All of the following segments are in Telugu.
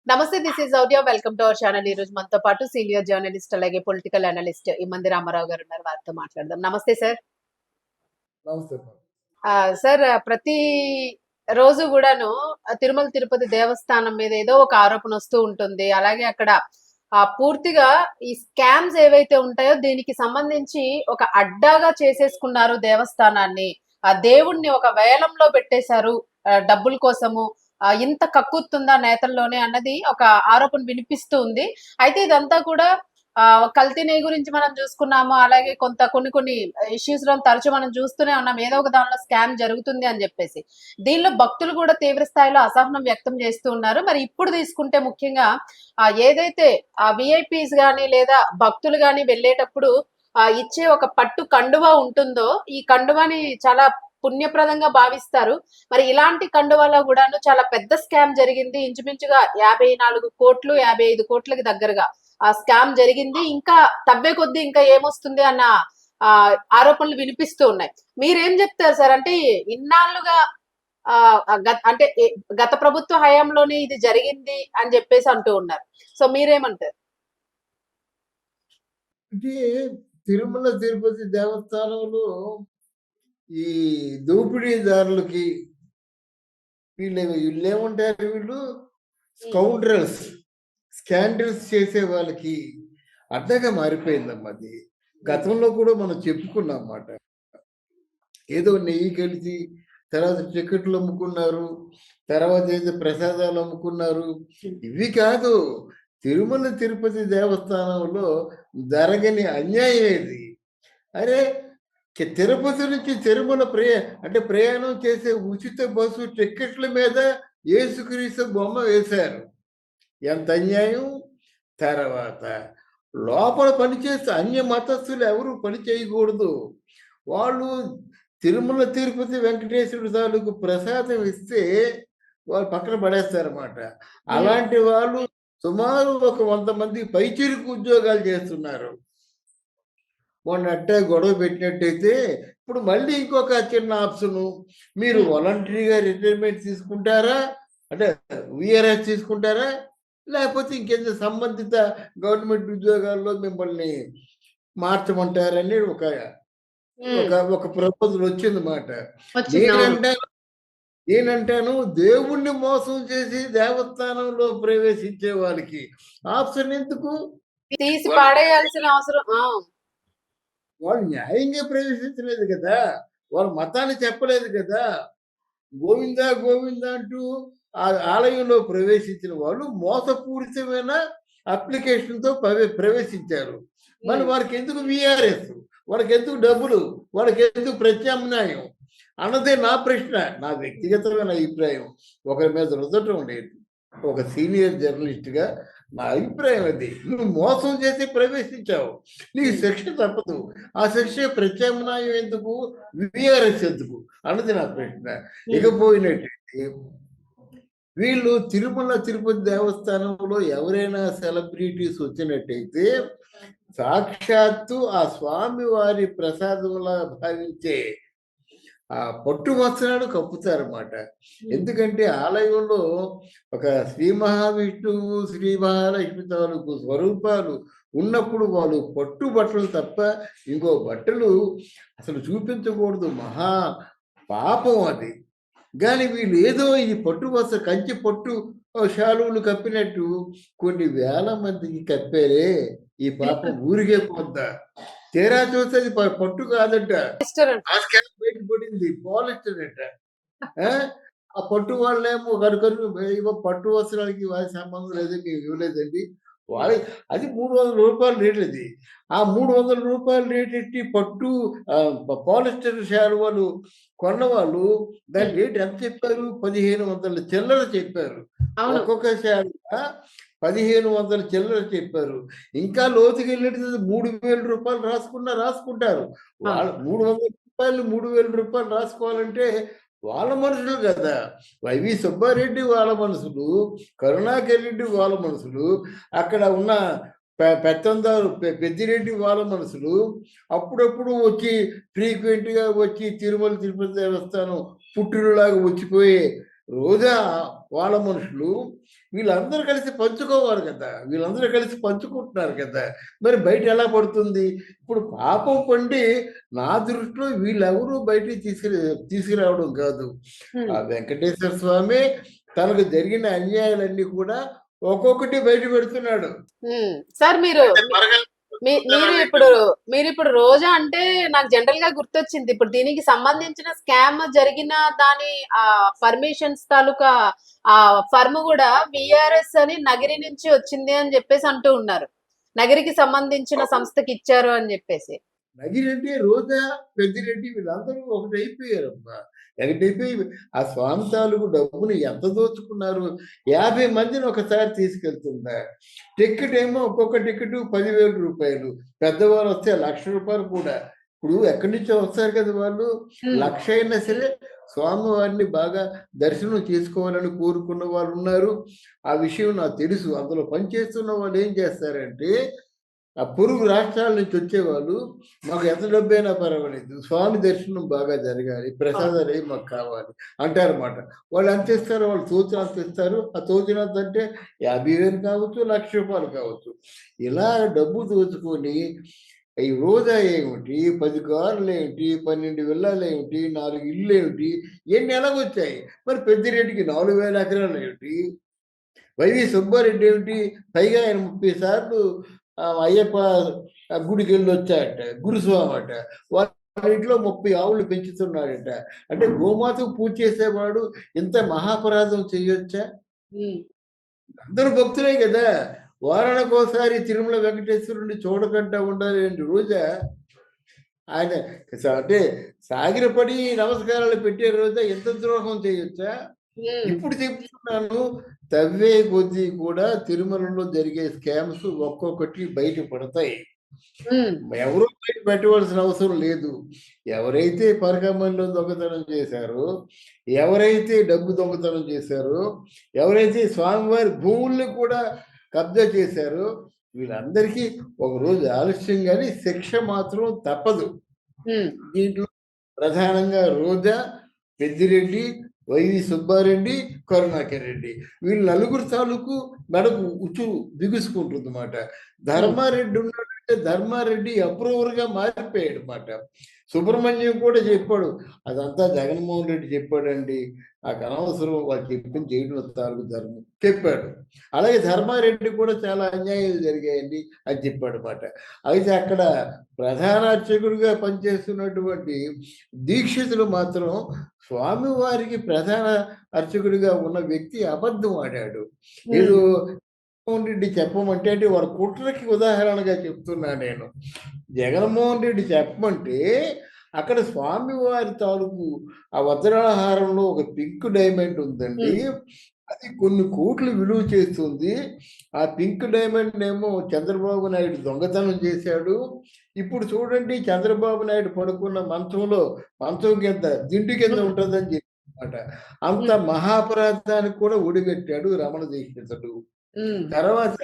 నమస్తే, దిస్ ఈజ్ ఔడియా. Welcome to our channel. ఈ రోజు మనతో పాటు సీనియర్ జర్నలిస్ట్ అలాగే పొలిటికల్ అనలిస్ట్ ఇమ్మంది రామారావు గారు ఉన్నారు. వారితో మాట్లాడదాం. నమస్తే సార్. నమస్తే. సార్, ప్రతి రోజు కూడాను తిరుమల తిరుపతి దేవస్థానం మీద ఏదో ఒక ఆరోపణ వస్తూ ఉంటుంది. అలాగే అక్కడ పూర్తిగా ఈ స్కామ్స్ ఏవైతే ఉంటాయో దీనికి సంబంధించి ఒక అడ్డాగా చేసేసుకున్నారు దేవస్థానాన్ని. ఆ దేవుణ్ణి ఒక వేలంలో పెట్టేశారు డబ్బుల కోసము. ఇంత కక్కుతుందా నేతల్లోనే అన్నది ఒక ఆరోపణ వినిపిస్తూ ఉంది. అయితే ఇదంతా కూడా కల్తీ నెయ్యి గురించి మనం చూసుకున్నాము. అలాగే కొన్ని ఇష్యూస్ లో తరచు మనం చూస్తూనే ఉన్నాం. ఏదో ఒక దానిలో స్కామ్ జరుగుతుంది అని చెప్పేసి. దీనిలో భక్తులు కూడా తీవ్ర స్థాయిలో అసహనం వ్యక్తం చేస్తూ ఉన్నారు. మరి ఇప్పుడు తీసుకుంటే ముఖ్యంగా ఏదైతే విఐపీస్ గాని లేదా భక్తులు గాని వెళ్ళేటప్పుడు ఇచ్చే ఒక పట్టు కండువా ఉంటుందో, ఈ కండువాని చాలా పుణ్యప్రదంగా భావిస్తారు. మరి ఇలాంటి కండువాలో కూడాను చాలా పెద్ద స్కామ్ జరిగింది. ఇంచుమించుగా 54 కోట్లు 55 కోట్లకి దగ్గరగా ఆ స్కామ్ జరిగింది. ఇంకా తవ్వే కొద్దీ ఇంకా ఏమొస్తుంది అన్న ఆరోపణలు వినిపిస్తూ ఉన్నాయి. మీరేం చెప్తారు సార్? అంటే ఇన్నాళ్ళుగా అంటే గత ప్రభుత్వ హయాంలోనే ఇది జరిగింది అని చెప్పేసి అంటూ ఉన్నారు. సో మీరేమంటారు? అంటే తిరుమల తిరుపతి దేవస్థానంలో ఈ దోపిడీదారులకి వీళ్ళేమంటారు, వీళ్ళు స్కౌండ్రల్స్, స్కాండల్స్ చేసే వాళ్ళకి అడ్డగా మారిపోయిందమ్మా. అది గతంలో కూడా మనం చెప్పుకున్నాం అన్నమాట. ఏదో నెయ్యి కలిసి తర్వాత టికెట్లు అమ్ముకున్నారు, తర్వాత ఏదో ప్రసాదాలు అమ్ముకున్నారు. ఇవి కాదు, తిరుమల తిరుపతి దేవస్థానంలో జరగని అన్యాయం ఏది? అరే, తిరుపతి నుంచి తిరుమల ప్రయాణం చేసే ఉచిత బస్సు టికెట్ల మీద యేసుక్రీస్తు బొమ్మ వేశారు. ఎంత అన్యాయం! తర్వాత లోపల పనిచేస్తే అన్య మతస్థులు ఎవరు పని చేయకూడదు. వాళ్ళు తిరుమల తిరుపతి వెంకటేశ్వరుడు తాలూకు ప్రసాదం ఇస్తే వాళ్ళు పక్కన పడేస్తారన్నమాట. అలాంటి వాళ్ళు సుమారు ఒక 100 మంది పైచిరుకు ఉద్యోగాలు చేస్తున్నారు. మొన్న అట్టే గొడవ పెట్టినట్టయితే ఇప్పుడు మళ్ళీ ఇంకొక చిన్న ఆప్షను, మీరు వాలంటరీగా రిటైర్మెంట్ తీసుకుంటారా, అంటే విఆర్ఎస్ తీసుకుంటారా, లేకపోతే ఇంకేదో సంబంధిత గవర్నమెంట్ ఉద్యోగాల్లో మిమ్మల్ని మార్చమంటారని ఒక ప్రపోజల్ వచ్చిందన్నమాట. నేనంటాను, దేవుణ్ణి మోసం చేసి దేవస్థానంలో ప్రవేశించే వాళ్ళకి ఆప్షన్ ఎందుకు? తీసి పాడేయాల్సిన అవసరం. వాళ్ళు న్యాయంగా ప్రవేశించలేదు కదా, వాళ్ళ మతాన్ని చెప్పలేదు కదా. గోవిందా గోవిందా అంటూ ఆ ఆలయంలో ప్రవేశించిన వాళ్ళు మోసపూరితమైన అప్లికేషన్తో ప్రవేశించారు. మరి వారికి ఎందుకు విఆర్ఎస్, వాళ్ళకి ఎందుకు డబ్బులు, వాళ్ళకి ఎందుకు ప్రత్యామ్నాయం అన్నదే నా ప్రశ్న. నా వ్యక్తిగతమైన అభిప్రాయం, ఒకరి మీద రుద్దటం లేదు. ఒక సీనియర్ జర్నలిస్ట్గా నా అభిప్రాయం అది. నువ్వు మోసం చేసి ప్రవేశించావు, నీకు శిక్ష తప్పదు. ఆ శిక్ష ప్రత్యామ్నాయం ఎందుకు, విఆర్ఎస్ ఎందుకు అన్నది నా ప్రశ్న. ఇకపోయినట్టయితే వీళ్ళు తిరుమల తిరుపతి దేవస్థానంలో ఎవరైనా సెలబ్రిటీస్ వచ్చినట్టయితే సాక్షాత్తు ఆ స్వామి వారి ప్రసాదంలా భావించే ఆ పట్టు వస్త్రాలు కప్పుతారన్నమాట. ఎందుకంటే ఆలయంలో ఒక శ్రీ మహావిష్ణువు శ్రీ మహాలక్ష్మి తాలూకు స్వరూపాలు ఉన్నప్పుడు వాళ్ళు పట్టు బట్టలు తప్ప ఇంకో బట్టలు అసలు చూపించకూడదు. మహా పాపం అది. కానీ వీళ్ళు ఏదో ఈ పట్టు వస్త్ర కంచి పట్టు శాలువులు కప్పినట్టు కొన్ని వేల మందికి కప్పారే. ఈ పాపం ఊరికే పోద్దా? తీరా చూస్తే అది పట్టు కాదంట, బయట పడింది పాలిస్టర్ అంట. ఆ పట్టు వాళ్ళేమో కనుక పట్టు వస్త్రాలకి వారి సంబంధం లేదు, మేము ఇవ్వలేదండి. వాళ్ళ అది 300 రూపాయలు రేట్. అది ఆ 300 రూపాయలు రేట్ ఎట్టి పట్టు పాలిస్టర్ శాలువాలు కొన్నవాళ్ళు దాని రేట్ ఎంత చెప్పారు? 1500 చిల్లర చెప్పారు. ఒక్కొక్క శాలువా 1500 చిల్లర చెప్పారు. ఇంకా లోతుకి వెళ్ళేది 3000 రూపాయలు రాసుకుంటారు. వాళ్ళు 300 రూపాయలు 3000 రూపాయలు రాసుకోవాలంటే వాళ్ళ మనుషులు కదా. వైవి సుబ్బారెడ్డి వాళ్ళ మనుషులు, కరుణాకర్ రెడ్డి వాళ్ళ మనుషులు, అక్కడ ఉన్న పెత్తందారు పెద్దిరెడ్డి వాళ్ళ మనుషులు. అప్పుడప్పుడు వచ్చి ఫ్రీక్వెంట్గా వచ్చి తిరుమల తిరుపతి దేవస్థానం పుట్టినలాగా వచ్చిపోయే రోజా వాళ్ళ మనుషులు వీళ్ళందరూ కలిసి పంచుకోవాలి కదా! వీళ్ళందరూ కలిసి పంచుకుంటున్నారు కదా! మరి బయట ఎలా పడుతుంది? ఇప్పుడు పాపం పండి నా దృష్టిలో వీళ్ళెవరూ బయటికి తీసుకురావడం కాదు. హ్మ్. ఆ వెంకటేశ్వర స్వామి తనకు జరిగిన అన్యాయాలన్నీ కూడా ఒక్కొక్కటి బయట పెడుతున్నాడు. హ్మ్. సార్ మీరు అంటే మీ మీరు ఇప్పుడు మీరిప్పుడు రోజా అంటే నాకు జనరల్ గా గుర్తొచ్చింది. ఇప్పుడు దీనికి సంబంధించిన స్కామ్ జరిగిన దాని పర్మిషన్స్ తాలూకా ఫర్మ్ గూడా వీఆర్ఎస్ అని నగిరి నుంచి వచ్చింది అని జెప్పేసి అంటూ ఉన్నారు. నగిరికి సంబంధించిన సంస్థకి ఇచ్చారు అని జెప్పేసి. నగిరెడ్డి, రోజా, పెద్దిరెడ్డి వీళ్ళందరూ ఒకటైపోయారమ్మా. ఒకటైపోయి ఆ స్వామి తాలూకు డబ్బుని ఎంత దోచుకున్నారు. 50 మందిని ఒకసారి తీసుకెళ్తుందా. టికెట్ ఏమో ఒక్కొక్క టికెట్ రూ. 10,000. పెద్దవాళ్ళు వస్తే రూ. 1,00,000 కూడా. ఇప్పుడు ఎక్కడి నుంచో వస్తారు కదా వాళ్ళు. హ్మ్. 1,00,000 అయినా సరే స్వామివారిని బాగా దర్శనం చేసుకోవాలని కోరుకున్న వాళ్ళు ఉన్నారు. ఆ విషయం నాకు తెలుసు. అందులో పనిచేస్తున్న వాళ్ళు ఏం చేస్తారంటే ఆ పొరుగు రాష్ట్రాల నుంచి వచ్చేవాళ్ళు మాకు ఎంత డబ్బైనా పర్వాలేదు. స్వామి దర్శనం బాగా జరగాలి. ప్రసాదాలు ఏవి మాకు కావాలి అంటారన్నమాట. వాళ్ళు ఎంత ఇస్తారో వాళ్ళు తోచినంత ఇస్తారు. ఆ తోచినంత అంటే 50,000 కావచ్చు, రూ. 1,00,000 కావచ్చు. ఇలా డబ్బు దోచుకొని ఈ రోజా ఏమిటి, 10 కార్లేమిటి, 12 విల్లాలేమిటి, 4 ఇళ్ళేమిటి ఇయన్నీ ఎలాగొచ్చాయి? మరి పెద్దిరెడ్డికి 4,000 ఎకరాలేమిటి? వైవి సుబ్బారెడ్డి ఏమిటి పైగా ఆయన 30 సార్లు అయ్యప్ప గుడికెళ్ళొచ్చాడట. గురుస్వామి అట. వాళ్ళ ఇంట్లో 30 ఆవులు పెంచుతున్నాడట. అంటే గోమాతకు పూజ చేసేవాడు ఇంత మహాపరాధం చేయొచ్చా? హ్మ్. అందరూ భక్తులే గదా! వారానికోసారి తిరుమల వెంకటేశ్వరుడిని చూడకుండా ఉండలేని రోజా ఆయన అంటే సాగిలపడి నమస్కారాలు పెట్టే రోజా ఇంత ద్రోహం చేయొచ్చా? హ్మ్. ఇప్పుడు చెప్తున్నాను. తవ్వే కొద్దీ కూడా తిరుమలలో జరిగే స్కామ్స్ ఒక్కొక్కటి బయట పడతాయి. హ్మ్. ఎవరో బయట పెట్టవలసిన అవసరం లేదు. ఎవరైతే పరకమల్లో దొంగతనం చేశారో, ఎవరైతే డబ్బు దొంగతనం చేశారో, ఎవరైతే స్వామివారి భూముల్ని కూడా కబ్జా చేశారో, వీళ్ళందరికీ ఒకరోజు ఆలస్యం గాని శిక్ష మాత్రం తప్పదు. హ్మ్. దీంట్లో ప్రధానంగా రోజా, పెద్దిరెడ్డి, వైవి సుబ్బారెడ్డి, కరుణాకర్ రెడ్డి. వీళ్ళు నలుగురు తాలూకు మెడకు ఉచ్చు బిగుసుకుంటుందన్నమాట. హ్మ్. ధర్మారెడ్డి ఉన్నాడంటే ధర్మారెడ్డి అప్రూవర్‌గా మారిపోయాడన్నమాట. సుబ్రహ్మణ్యం కూడా చెప్పాడు. అదంతా జగన్మోహన్ రెడ్డి చెప్పాడండి. నాకు అనవసరం వాళ్ళు చెప్పింది చేయడం తాలూకు ధర్మం చెప్పాడు. అలాగే ధర్మారెడ్డి కూడా చాలా అన్యాయాలు జరిగాయండి అని చెప్పాడన్నమాట. అయితే అక్కడ ప్రధాన అర్చకుడిగా పనిచేస్తున్నటువంటి దీక్షితులు మాత్రం స్వామివారికి ప్రధాన అర్చకుడిగా ఉన్న వ్యక్తి అబద్ధం ఆడాడు. హ్మ్. ఏదో జగన్మోహన్ రెడ్డి చెప్పమంటే అంటే వాడి కుట్రకి ఉదాహరణగా చెప్తున్నా నేను. జగన్మోహన్ రెడ్డి చెప్పమంటే అక్కడ స్వామివారి తాలూకు ఆ వజ్రాల హారంలో ఒక పింక్ డైమండ్ ఉందండి. హ్మ్. అది కొన్ని కోట్లు విలువ చేస్తుంది. ఆ పింక్ డైమండ్ ఏమో చంద్రబాబు నాయుడు దొంగతనం చేశాడు. ఇప్పుడు చూడండి చంద్రబాబు నాయుడు పడుకున్న మంచం కింద దిండు కింద హ్మ్. ఉంటుందని చెప్పారన్నమాట. అంత హ్మ్. మహాపరాధానికి కూడా ఒడిగట్టాడు రమణ దీక్షితుడు. హ్మ్. తర్వాత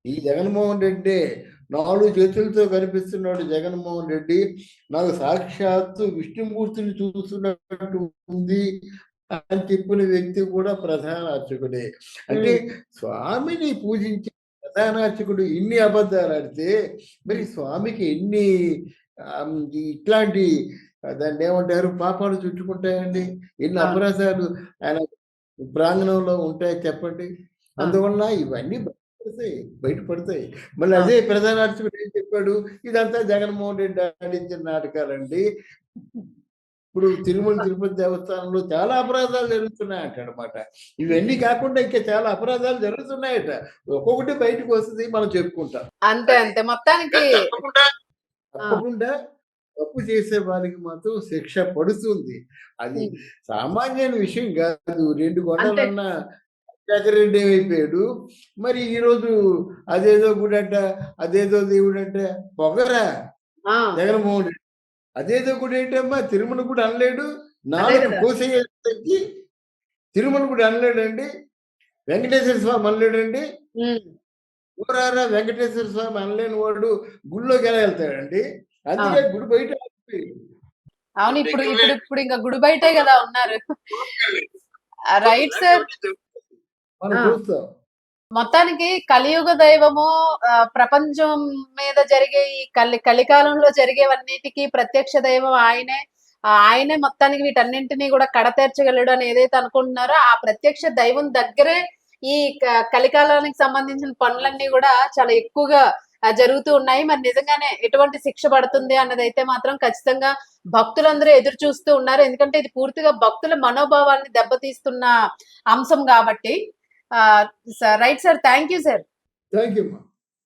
ఈ జగన్మోహన్ రెడ్డే 4 చేతులతో కనిపిస్తున్నాడు జగన్మోహన్ రెడ్డి. నాకు సాక్షాత్తు విష్ణుమూర్తిని చూస్తున్నట్టు ఉంది అని చెప్పిన వ్యక్తి కూడా ప్రధాన అర్చకుడే. అంటే హ్మ్. స్వామిని పూజించే ప్రధాన అర్చకుడు ఇన్ని అబద్ధాలాడితే మరి హ్మ్. స్వామికి ఎన్ని ఆహ్, ఇట్లాంటి దాన్నేమంటారు పాపాలు చుట్టుకుంటాయండి. ఎన్ని అవును. అపరాధాలు ఆయన ప్రాంగణంలో ఉంటాయి చెప్పండి. అవును. అందువల్ల ఇవన్నీ బయటపడతాయి. బయటపడతాయి. మళ్ళీ అదే అవును. ప్రధాన అర్చకుడు ఏం చెప్పాడు? ఇదంతా జగన్మోహన్ రెడ్డి ఆడించిన నాటకాలండి. ఇప్పుడు తిరుమల తిరుపతి దేవస్థానంలో చాలా అపరాధాలు జరుగుతున్నాయంటన్నమాట. ఇవన్నీ కాకుండా ఇంకా చాలా అపరాధాలు జరుగుతున్నాయట. ఒక్కొక్కటి బయటకు వస్తది మనం చెప్పుకుంటాం. అంతే. అది. అంతే. మొత్తానికి తప్పకుండా ఆ! తప్పకుండా తప్పు చేసే వారికి మాత్రం శిక్ష పడుతుంది. అది హ్మ్. సామాన్యమైన విషయం గాదు. 2 అంతే. కొండలన్న రాజశేఖర రెడ్డి ఏమైపోయాడు. మరి ఈరోజు అదేదో గుడంట, అదేదో దేవుడంట పొగరా ఆ! జగన్మోహన్ రెడ్డి. అదేదో గుడి ఏంటమ్మా తిరుమల గుడి అనలేడు. అదే నాలుక గదా! కోసేయడానికి తిరుమల గుడి అనలేడండి. వెంకటేశ్వర స్వామి అనలేడండి. హ్మ్. ఊరారా వెంకటేశ్వర స్వామి అనలేని వాడు గుడిలోకి ఎలా ఎళ్తాడండి? అందుకే అవును. గుడి బయట ఆగిపోయాడు. అవును. ఇప్పుడు ఇంక గుడి బయటే గదా ఉన్నారు. Right sir. మనం ఆ! చూస్తాం. మొత్తానికి కలియుగ దైవము ప్రపంచం మీద జరిగే ఈ కలికాలంలో జరిగేవన్నిటికి ప్రత్యక్ష దైవం ఆయనే. ఆయనే మొత్తానికి వీటన్నింటిని గూడా కడతేర్చగలడు అని ఏదైతే అనుకుంటున్నారో, ఆ ప్రత్యక్ష దైవం దగ్గరే ఈ కలికాలానికి సంబంధించిన పనులన్నీ గూడా చాలా ఎక్కువగా జరుగుతూ ఉన్నాయి. మరి నిజంగానే ఎటువంటి శిక్ష పడుతుంది అన్నదైతే మాత్రం ఖచ్చితంగా భక్తులందరూ ఎదురు చూస్తూ ఉన్నారు. ఎందుకంటే ఇది పూర్తిగా భక్తుల మనోభావాల్ని దెబ్బతీస్తున్న అంశం గాబట్టి. Right sir. Thank you sir. Thank you అమ్మా.